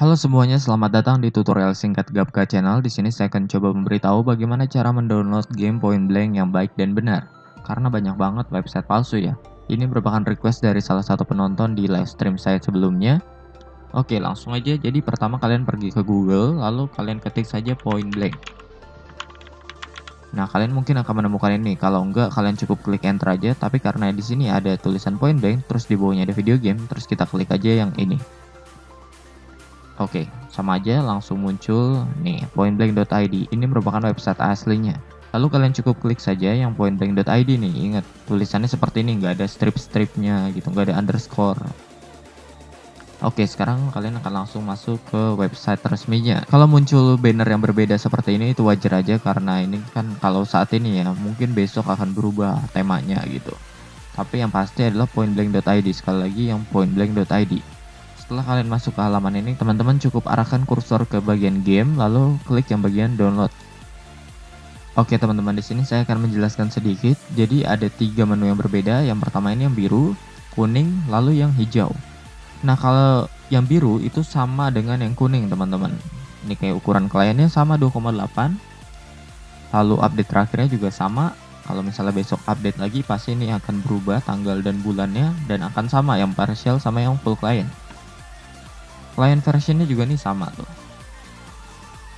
Halo semuanya, selamat datang di tutorial singkat Gapka Channel. Di sini saya akan coba memberitahu bagaimana cara mendownload game Point Blank yang baik dan benar. Karena banyak banget website palsu ya. Ini merupakan request dari salah satu penonton di live stream saya sebelumnya. Oke, langsung aja. Jadi pertama kalian pergi ke Google, lalu kalian ketik saja Point Blank. Nah, kalian mungkin akan menemukan ini. Kalau enggak, kalian cukup klik enter aja. Tapi karena di sini ada tulisan Point Blank, terus di bawahnya ada video game, terus kita klik aja yang ini. Oke, sama aja langsung muncul nih pointblank.id. Ini merupakan website aslinya. Lalu kalian cukup klik saja yang pointblank.id nih. Ingat, tulisannya seperti ini, nggak ada strip-stripnya gitu, nggak ada underscore. Oke, sekarang kalian akan langsung masuk ke website resminya. Kalau muncul banner yang berbeda seperti ini, itu wajar aja karena ini kan kalau saat ini ya, mungkin besok akan berubah temanya gitu. Tapi yang pasti adalah pointblank.id. Sekali lagi yang pointblank.id. Setelah kalian masuk ke halaman ini, teman-teman cukup arahkan kursor ke bagian game, lalu klik yang bagian download. Oke teman-teman, di sini saya akan menjelaskan sedikit. Jadi ada 3 menu yang berbeda. Yang pertama ini yang biru, kuning, lalu yang hijau. Nah kalau yang biru itu sama dengan yang kuning teman-teman. Ini kayak ukuran kliennya sama 2,8. Lalu update terakhirnya juga sama. Kalau misalnya besok update lagi, pasti ini akan berubah tanggal dan bulannya, dan akan sama yang partial sama yang full client. Client versionnya juga nih sama tuh.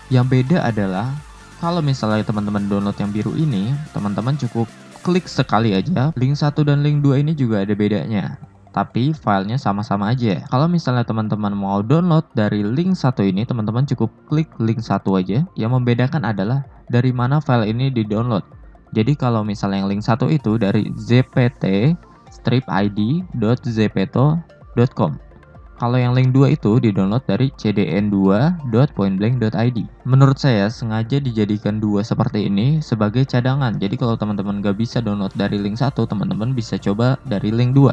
Yang beda adalah kalau misalnya teman-teman download yang biru ini, teman-teman cukup klik sekali aja. Link 1 dan link 2 ini juga ada bedanya, tapi filenya sama-sama aja. Kalau misalnya teman-teman mau download dari link 1 ini, teman-teman cukup klik link 1 aja. Yang membedakan adalah dari mana file ini di-download. Jadi kalau misalnya yang link 1 itu dari zpt-id.zpeto.com. Kalau yang link 2 itu di-download dari cdn2.pointblank.id. Menurut saya sengaja dijadikan 2 seperti ini sebagai cadangan. Jadi kalau teman-teman gak bisa download dari link 1, teman-teman bisa coba dari link 2.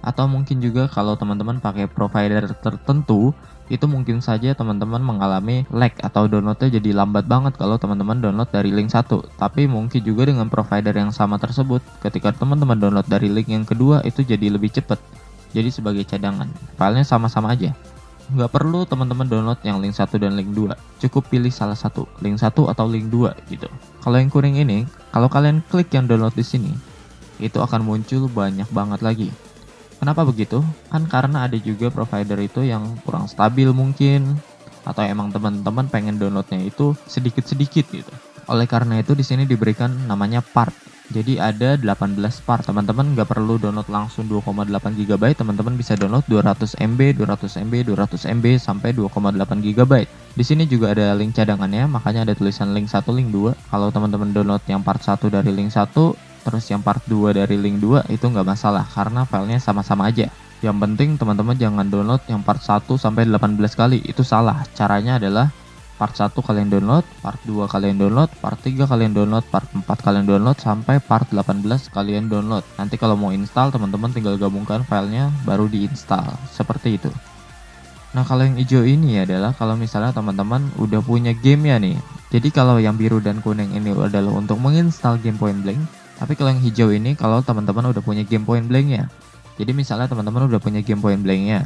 Atau mungkin juga kalau teman-teman pakai provider tertentu, itu mungkin saja teman-teman mengalami lag atau downloadnya jadi lambat banget kalau teman-teman download dari link 1. Tapi mungkin juga dengan provider yang sama tersebut, ketika teman-teman download dari link yang kedua itu jadi lebih cepat. Jadi sebagai cadangan, filenya sama-sama aja. Nggak perlu teman-teman download yang link 1 dan link 2. Cukup pilih salah satu, link 1 atau link 2 gitu. Kalau yang kuning ini, kalau kalian klik yang download di sini, itu akan muncul banyak banget lagi. Kenapa begitu? Kan karena ada juga provider itu yang kurang stabil mungkin, atau emang teman-teman pengen downloadnya itu sedikit-sedikit gitu. Oleh karena itu di sini diberikan namanya part. Jadi ada 18 part. Teman-teman nggak perlu download langsung 2,8 GB, teman-teman bisa download 200 MB, 200 MB, 200 MB sampai 2,8 GB. Di sini juga ada link cadangannya, makanya ada tulisan link 1, link 2. Kalau teman-teman download yang part 1 dari link 1, terus yang part 2 dari link 2, itu nggak masalah karena filenya sama-sama aja. Yang penting teman-teman jangan download yang part 1 sampai 18 kali, itu salah. Caranya adalah part 1 kalian download, part 2 kalian download, part 3 kalian download, part 4 kalian download, sampai part 18 kalian download. Nanti kalau mau install, teman-teman tinggal gabungkan filenya baru diinstal, seperti itu. Nah kalau yang hijau ini adalah kalau misalnya teman-teman udah punya game ya nih. Jadi kalau yang biru dan kuning ini adalah untuk menginstal game Point Blank. Tapi kalau yang hijau ini kalau teman-teman udah punya game Point Blank ya. Jadi misalnya teman-teman udah punya game Point Blank ya.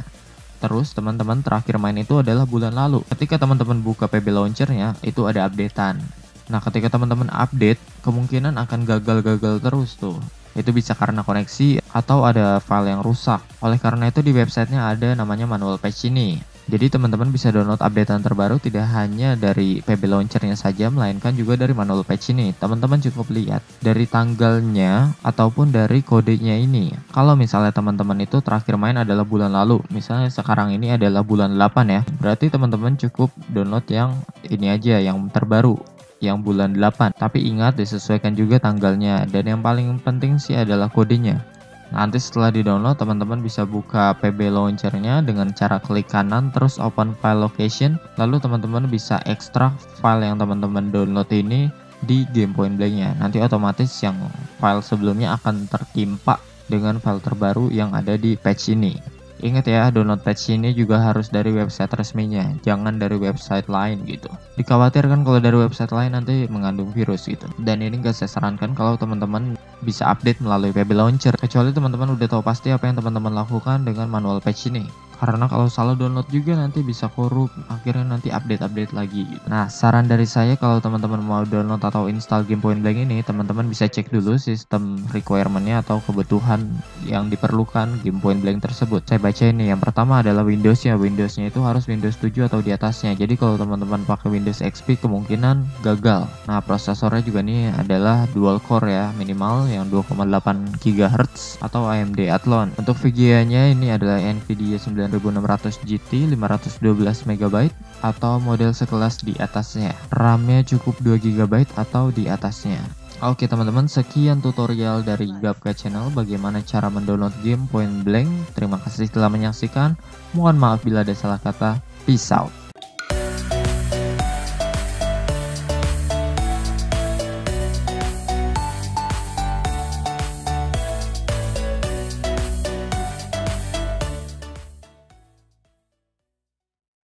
Terus teman-teman terakhir main itu adalah bulan lalu. Ketika teman-teman buka PB Launcher-nya, itu ada updatean. Nah ketika teman-teman update, kemungkinan akan gagal-gagal terus tuh. Itu bisa karena koneksi atau ada file yang rusak. Oleh karena itu di websitenya ada namanya manual patch ini. Jadi teman-teman bisa download updatean terbaru tidak hanya dari PB Launcher-nya saja, melainkan juga dari manual patch ini. Teman-teman cukup lihat dari tanggalnya ataupun dari kodenya ini. Kalau misalnya teman-teman itu terakhir main adalah bulan lalu, misalnya sekarang ini adalah bulan 8 ya, berarti teman-teman cukup download yang ini aja, yang terbaru, yang bulan 8. Tapi ingat disesuaikan juga tanggalnya, dan yang paling penting sih adalah kodenya. Nanti setelah di-download, teman-teman bisa buka PB Launcher-nya dengan cara klik kanan terus open file location. Lalu teman-teman bisa ekstrak file yang teman-teman download ini di game Point Blank-nya. Nanti otomatis yang file sebelumnya akan tertimpa dengan file terbaru yang ada di patch ini. Ingat ya, download patch ini juga harus dari website resminya, jangan dari website lain gitu. Dikhawatirkan kalau dari website lain nanti mengandung virus gitu. Dan ini gak saya sarankan kalau teman-teman bisa update melalui PB Launcher, kecuali teman-teman udah tahu pasti apa yang teman-teman lakukan dengan manual patch ini. Karena kalau salah download juga nanti bisa korup, akhirnya nanti update-update lagi gitu. Nah, saran dari saya kalau teman-teman mau download atau install game Point Blank ini, teman-teman bisa cek dulu sistem requirement-nya atau kebutuhan yang diperlukan game Point Blank tersebut. Saya baca ini, yang pertama adalah Windows-nya. Windows-nya itu harus Windows 7 atau di atasnya. Jadi kalau teman-teman pakai Windows XP kemungkinan gagal. Nah, prosesornya juga nih adalah dual core ya, minimal yang 2,8 GHz atau AMD Athlon. Untuk VGA-nya ini adalah Nvidia 9600 GT 512 MB atau model sekelas di atasnya. RAM-nya cukup 2 GB atau di atasnya. Oke teman-teman, sekian tutorial dari Gapka Channel bagaimana cara mendownload game Point Blank. Terima kasih telah menyaksikan. Mohon maaf bila ada salah kata. Peace out.